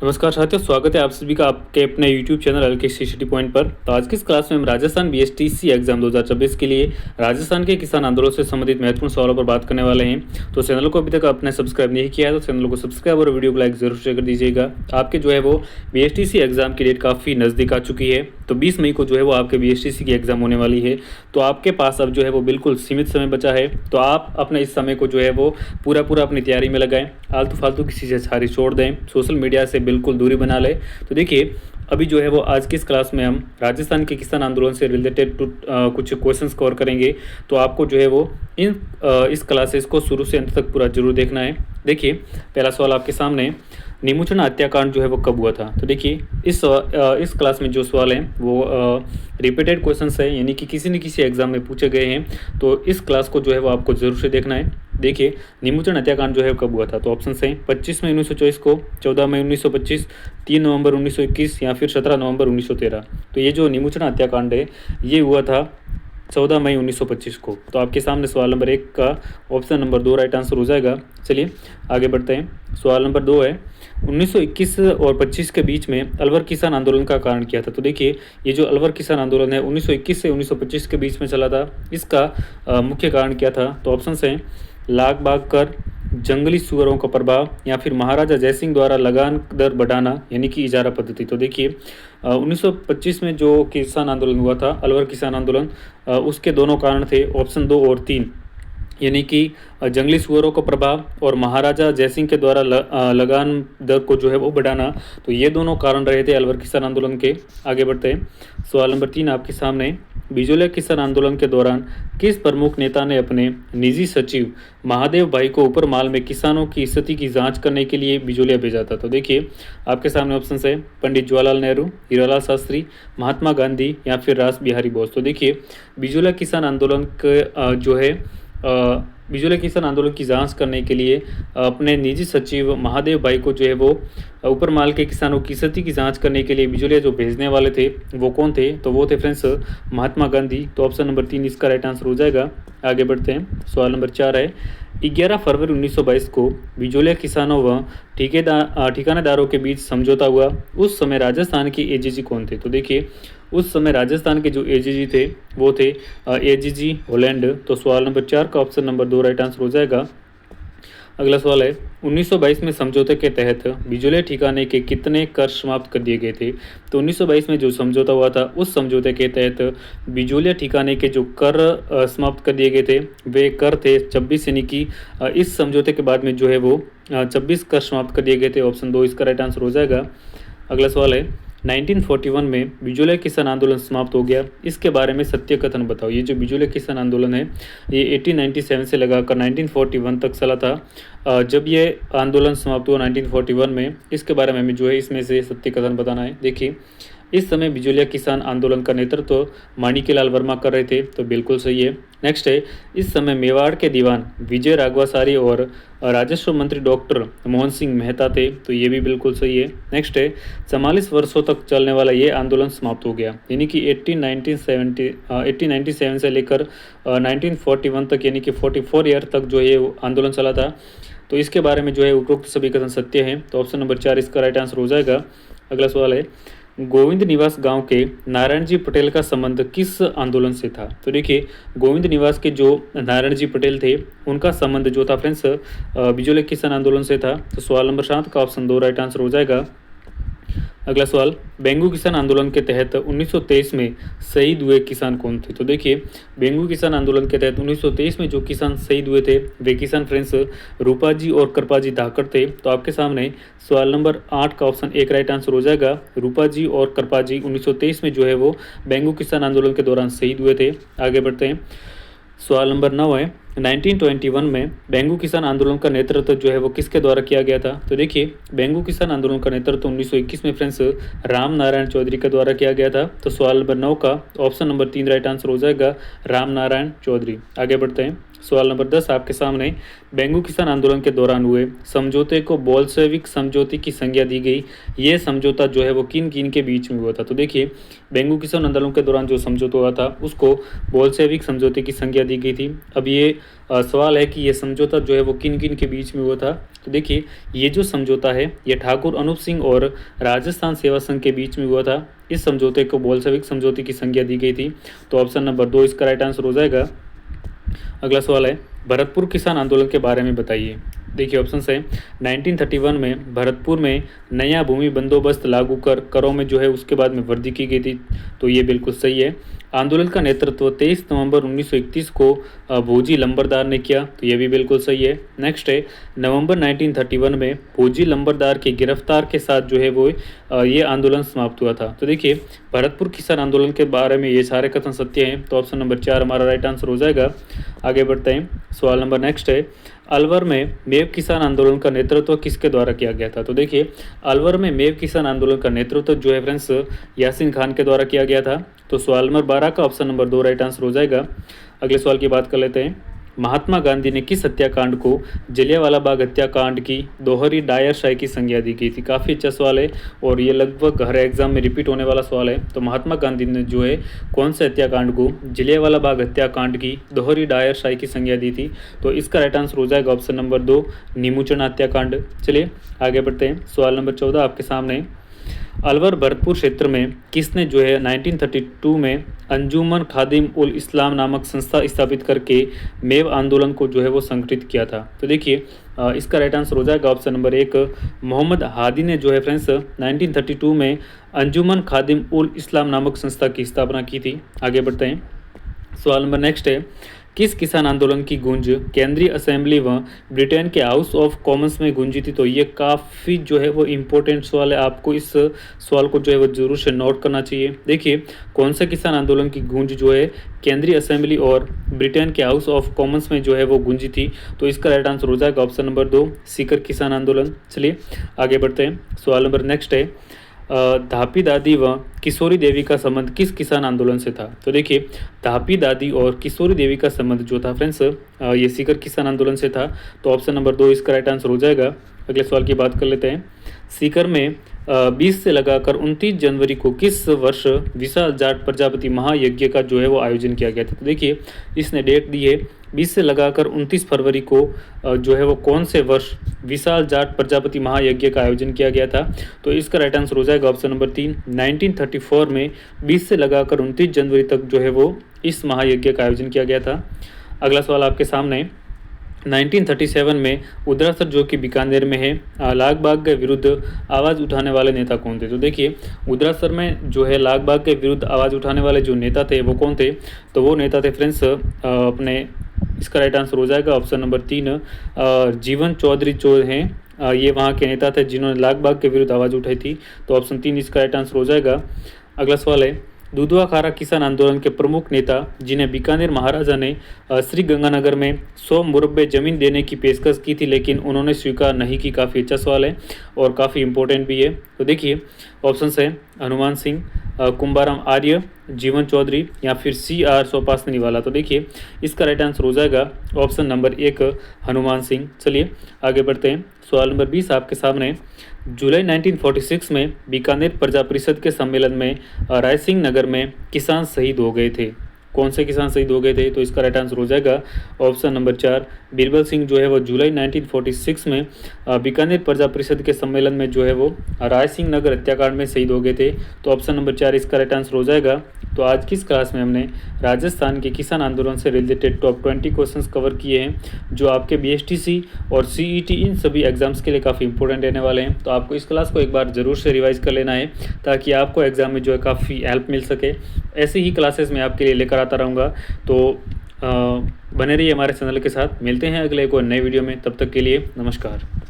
नमस्कार साथियों, स्वागत है आप सभी का आपके अपने YouTube चैनल एल के सिटी पॉइंट पर। तो आज की इस क्लास में हम राजस्थान बीएसटीसी एग्जाम 2026 के लिए राजस्थान के किसान आंदोलन से संबंधित महत्वपूर्ण सवालों पर बात करने वाले हैं। तो चैनल को अभी तक आपने सब्सक्राइब नहीं किया है तो चैनल को सब्सक्राइब और वीडियो को लाइक जरूर शेयर कर दीजिएगा। आपके जो है वो बीएसटीसी एग्जाम की डेट काफ़ी नज़दीक आ चुकी है। तो 20 मई को जो है वो आपके बीएसटीसी की एग्जाम होने वाली है। तो आपके पास अब जो है वो बिल्कुल सीमित समय बचा है। तो आप अपने इस समय को जो है वो पूरा अपनी तैयारी में लगाएं। आलतू फालतू किसी से सारी छोड़ दें, सोशल मीडिया से बिल्कुल दूरी बना ले। तो देखिए, अभी जो है वो आज की इस क्लास में हम राजस्थान के किसान आंदोलन से रिलेटेड कुछ क्वेश्चंस कवर करेंगे। तो आपको जो है वो इस क्लासेस को शुरू से अंत तक पूरा जरूर देखना है। देखिए, पहला सवाल आपके सामने, नीमुचण हत्याकांड जो है वो कब हुआ था। तो देखिए, इस क्लास में जो सवाल हैं वो रिपीटेड क्वेश्चंस है, यानी कि किसी न किसी एग्जाम में पूछे गए हैं। तो इस क्लास को जो है वो आपको जरूर से देखना है। देखिए, नीमुचण हत्याकांड जो है कब हुआ था। तो ऑप्शन हैं 25 मई 1924 को, 14 मई 1925, 3 नवंबर 1921 या फिर 17 नवंबर 1913। तो ये जो नीमुचण हत्याकांड है ये हुआ था 14 मई 1925 को। तो आपके सामने सवाल नंबर 1 का ऑप्शन नंबर 2 राइट आंसर हो जाएगा। चलिए आगे बढ़ते हैं। सवाल नंबर 2 है, 1921 और 25 के बीच में अलवर किसान आंदोलन का कारण क्या था। तो देखिए, ये जो अलवर किसान आंदोलन है 1921 से 1925 के बीच में चला था। इसका मुख्य कारण क्या था। तो ऑप्शन हैं लाग बाग कर, जंगली सुअरों का प्रभाव या फिर महाराजा जयसिंह द्वारा लगान दर बढ़ाना यानी कि इजारा पद्धति। तो देखिए, 1925 में जो किसान आंदोलन हुआ था, अलवर किसान आंदोलन, उसके दोनों कारण थे, ऑप्शन 2 और 3, यानी कि जंगली सुअरों का प्रभाव और महाराजा जयसिंह के द्वारा लगान दर को जो है वो बढ़ाना। तो ये दोनों कारण रहे थे अलवर किसान आंदोलन के। आगे बढ़ते हैं। सवाल नंबर 3 आपके सामने, बिजोलिया किसान आंदोलन के दौरान किस प्रमुख नेता ने अपने निजी सचिव महादेव भाई को ऊपर माल में किसानों की स्थिति की जांच करने के लिए बिजोलिया भेजा था। तो देखिए, आपके सामने ऑप्शन है पंडित जवाहरलाल नेहरू, हीरालाल शास्त्री, महात्मा गांधी या फिर रास बिहारी बोस। तो देखिए, बिजोलिया किसान आंदोलन के जो है बिजोलिया किसान आंदोलन की जांच करने के लिए अपने निजी सचिव महादेव भाई को जो है वो ऊपर माल के किसानों की स्थिति की जांच करने के लिए बिजोलिया जो भेजने वाले थे वो कौन थे। तो वो थे फ्रेंड्स महात्मा गांधी। तो ऑप्शन नंबर 3 इसका राइट आंसर हो जाएगा। आगे बढ़ते हैं। सवाल नंबर 4 है, 11 फरवरी 1922 को बिजोलिया किसानों व ठिकानेदारों के बीच समझौता हुआ। उस समय राजस्थान के एजीजी कौन थे। तो देखिए, उस समय राजस्थान के जो एजीजी थे वो थे एजीजी होलैंड। तो सवाल नंबर 4 का ऑप्शन नंबर 2 राइट आंसर हो जाएगा। अगला सवाल है, 1922 में समझौते के तहत बिजोलिया ठिकाने के कितने कर समाप्त कर दिए गए थे। तो 1922 में जो समझौता हुआ था उस समझौते के तहत बिजोलिया ठिकाने के जो कर समाप्त कर दिए गए थे वे कर थे 26, यानी कि इस समझौते के बाद में जो है वो 26 कर समाप्त कर दिए गए थे। ऑप्शन 2 इसका राइट आंसर हो जाएगा। अगला सवाल है, 1941 में बिजोलिया किसान आंदोलन समाप्त हो गया, इसके बारे में सत्य कथन बताओ। ये जो बिजोलिया किसान आंदोलन है ये 1897 से लगाकर 1941 तक चला था। जब ये आंदोलन समाप्त हुआ 1941 में, इसके बारे में हमें जो है इसमें से सत्य कथन बताना है। देखिए, इस समय बिजोलिया किसान आंदोलन का नेतृत्व माणिक्यलाल वर्मा कर रहे थे। तो बिल्कुल सही है। नेक्स्ट है, इस समय मेवाड़ के दीवान विजय राघवाचारी और राजस्व मंत्री डॉक्टर मोहन सिंह मेहता थे। तो ये भी बिल्कुल सही है। नेक्स्ट है, 44 वर्षों तक चलने वाला ये आंदोलन समाप्त हो गया, यानी कि 1897 से लेकर 1941 तक, यानी कि 44 ईयर तक जो ये आंदोलन चला था। तो इसके बारे में जो है उपरोक्त सभी कथन सत्य हैं। तो ऑप्शन नंबर 4 इसका राइट आंसर हो जाएगा। अगला सवाल है, गोविंद निवास गांव के नारायण जी पटेल का संबंध किस आंदोलन से था। तो देखिए, गोविंद निवास के जो नारायण जी पटेल थे उनका संबंध जो था फ्रेंड्स बिजोलिया किसान आंदोलन से था। तो सवाल नंबर 7 का ऑप्शन 2 राइट आंसर हो जाएगा। अगला सवाल, बेंगू किसान आंदोलन के तहत 1923 में शहीद हुए किसान कौन थे। तो देखिए, बेंगू किसान आंदोलन के तहत 1923 में जो किसान शहीद हुए थे वे किसान फ्रेंड्स रूपाजी और कृपाजी धाकड़ थे। तो आपके सामने सवाल नंबर 8 का ऑप्शन 1 राइट आंसर हो जाएगा। रूपाजी और कृपाजी 1923 में जो है वो बेंगू किसान आंदोलन के दौरान शहीद हुए थे। आगे बढ़ते हैं। सवाल नंबर 9 है, 1921 में बेंगू किसान आंदोलन का नेतृत्व जो है वो किसके द्वारा किया गया था। तो देखिए, बेंगू किसान आंदोलन का नेतृत्व 1921 में फ्रेंड्स राम नारायण चौधरी के द्वारा किया गया था। तो सवाल नंबर 9 का ऑप्शन नंबर 3 राइट आंसर हो जाएगा, राम नारायण चौधरी। आगे बढ़ते हैं। सवाल नंबर 10 आपके सामने, बेंगू किसान आंदोलन के दौरान हुए समझौते को बोल्शेविक समझौते की संज्ञा दी गई। ये समझौता जो है वो किन किन के बीच में हुआ था? तो देखिए, बेंगू किसान आंदोलन के दौरान जो समझौता हुआ था उसको बोल्शेविक समझौते की संज्ञा दी गई थी। अब ये सवाल है कि ये समझौता जो है वो किन किन के बीच में हुआ था? तो देखिए, ये जो समझौता है ये ठाकुर अनूप सिंह और राजस्थान सेवा संघ के बीच में हुआ था। इस समझौते को बोल्शेविक समझौते की संज्ञा दी गई थी। तो ऑप्शन नंबर 2 इसका राइट आंसर हो जाएगा। अगला सवाल है, भरतपुर किसान आंदोलन के बारे में बताइए। देखिए ऑप्शन है, 1931 में भरतपुर में नया भूमि बंदोबस्त लागू कर करों में जो है उसके बाद में वृद्धि की गई थी। तो ये बिल्कुल सही है। आंदोलन का नेतृत्व 23 नवंबर 1931 को भोजी लंबरदार ने किया। तो ये भी बिल्कुल सही है। नेक्स्ट है, नवंबर 1931 में भोजी लंबरदार के गिरफ्तार के साथ जो है वो ये आंदोलन समाप्त हुआ था। तो देखिए, भरतपुर किसान आंदोलन के बारे में ये सारे कथन सत्य हैं। तो ऑप्शन नंबर 4 हमारा राइट आंसर हो जाएगा। आगे बढ़ते हैं। सवाल नंबर नेक्स्ट है, अलवर में मेव किसान आंदोलन का नेतृत्व किसके द्वारा किया गया था? तो देखिए, अलवर में मेव किसान आंदोलन का नेतृत्व जो है फ्रेंड्स यासीन खान के द्वारा किया गया था। तो सवाल नंबर 12 का ऑप्शन नंबर 2 राइट आंसर हो जाएगा। अगले सवाल की बात कर लेते हैं। महात्मा गांधी ने किस हत्याकांड को जलियांवाला बाग हत्याकांड की दोहरी डायर शाही की संज्ञा दी गई थी? काफ़ी अच्छा सवाल है और ये लगभग हर एग्जाम में रिपीट होने वाला सवाल है। तो महात्मा गांधी ने जो है कौन से हत्याकांड को जलियांवाला बाग हत्याकांड की दोहरी डायर शाही की संज्ञा दी थी? तो इसका राइट आंसर हो जाएगा ऑप्शन नंबर 2 नीमूचना हत्याकांड। चलिए आगे बढ़ते हैं। सवाल नंबर 14 आपके सामने, अलवर भरतपुर क्षेत्र में किसने जो है 1932 में अंजुमन खादिम उल इस्लाम नामक संस्था स्थापित करके मेव आंदोलन को जो है वो संगठित किया था? तो देखिए, इसका राइट आंसर हो जाएगा ऑप्शन नंबर 1 मोहम्मद हादी ने जो है फ्रेंड्स 1932 में अंजुमन खादिम उल इस्लाम नामक संस्था की स्थापना की थी। आगे बढ़ते हैं। सवाल नंबर नेक्स्ट है, किस किसान आंदोलन की गूंज केंद्रीय असेंबली व ब्रिटेन के हाउस ऑफ कॉमन्स में गूंजी थी? तो ये काफ़ी जो है वो इम्पोर्टेंट सवाल है। आपको इस सवाल को जो है वो जरूर से नोट करना चाहिए। देखिए, कौन से किसान आंदोलन की गूंज जो है केंद्रीय असेंबली और ब्रिटेन के हाउस ऑफ कॉमन्स में जो है वो गूंजी थी? तो इसका राइट आंसर हो जाएगा ऑप्शन नंबर 2 सीकर किसान आंदोलन। चलिए आगे बढ़ते हैं। सवाल नंबर नेक्स्ट है, धापी दादी व किशोरी देवी का संबंध किस किसान आंदोलन से था? तो देखिए, धापी दादी और किशोरी देवी का संबंध जो था फ्रेंड्स ये सीकर किसान आंदोलन से था। तो ऑप्शन नंबर 2 इसका राइट आंसर हो जाएगा। अगले सवाल की बात कर लेते हैं। सीकर में 20 से लगाकर 29 जनवरी को किस वर्ष विशाल जाट प्रजापति महायज्ञ का जो है वो आयोजन किया गया था? तो देखिए, इसने डेट दी है 20 से लगाकर 29 फरवरी को जो है वो कौन से वर्ष विशाल जाट प्रजापति महायज्ञ का आयोजन किया गया था? तो इसका राइट आंसर हो जाएगा ऑप्शन नंबर 3 1934 में 20 से लगाकर 29 जनवरी तक जो है वो इस महायज्ञ का आयोजन किया गया था। अगला सवाल आपके सामने, 1937 में उदरासर जो कि बीकानेर में है, लाग बाग के विरुद्ध आवाज़ उठाने वाले नेता कौन थे? तो देखिए, उदरासर में जो है लाग बाग के विरुद्ध आवाज़ उठाने वाले जो नेता थे वो कौन थे? तो वो नेता थे फ्रेंड्स अपने, इसका राइट आंसर हो जाएगा ऑप्शन नंबर 3 जीवन चौधरी जो हैं, ये वहाँ के नेता थे जिन्होंने लाग बाग के विरुद्ध आवाज़ उठाई थी। तो ऑप्शन 3 इसका राइट आंसर हो जाएगा। अगला सवाल है, दुधवा खारा किसान आंदोलन के प्रमुख नेता जिन्हें बीकानेर महाराजा ने श्री गंगानगर में 100 मुरब्बे ज़मीन देने की पेशकश की थी लेकिन उन्होंने स्वीकार नहीं की? काफ़ी अच्छा सवाल है और काफ़ी इंपॉर्टेंट भी है। तो देखिए, ऑप्शंस है हनुमान सिंह, कुंभाराम आर्य, जीवन चौधरी या फिर CR सोपासनी वाला। तो देखिए, इसका राइट आंसर हो जाएगा ऑप्शन नंबर 1 हनुमान सिंह। चलिए आगे बढ़ते हैं। सवाल नंबर 20 आपके सामने, जुलाई 1946 में बीकानेर प्रजा परिषद के सम्मेलन में रायसिंह नगर में किसान शहीद हो गए थे। कौन से किसान शहीद हो गए थे? तो इसका राइट आंसर हो जाएगा ऑप्शन नंबर 4 बीरबल सिंह जो है वो जुलाई 1946 में बीकानेर प्रजा परिषद के सम्मेलन में जो है वो रायसिंह नगर हत्याकांड में शहीद हो गए थे। तो ऑप्शन नंबर 4 इसका राइट आंसर हो जाएगा। तो आज की इस क्लास में हमने राजस्थान के किसान आंदोलन से रिलेटेड टॉप 20 क्वेश्चंस कवर किए हैं जो आपके BSTC और CET इन सभी एग्जाम्स के लिए काफ़ी इंपॉर्टेंट रहने वाले हैं। तो आपको इस क्लास को एक बार ज़रूर से रिवाइज कर लेना है ताकि आपको एग्जाम में जो है काफ़ी हेल्प मिल सके। ऐसे ही क्लासेस मैं आपके लिए लेकर आता रहूँगा। तो बने रहिए हमारे चैनल के साथ। मिलते हैं अगले कोई नए वीडियो में, तब तक के लिए नमस्कार।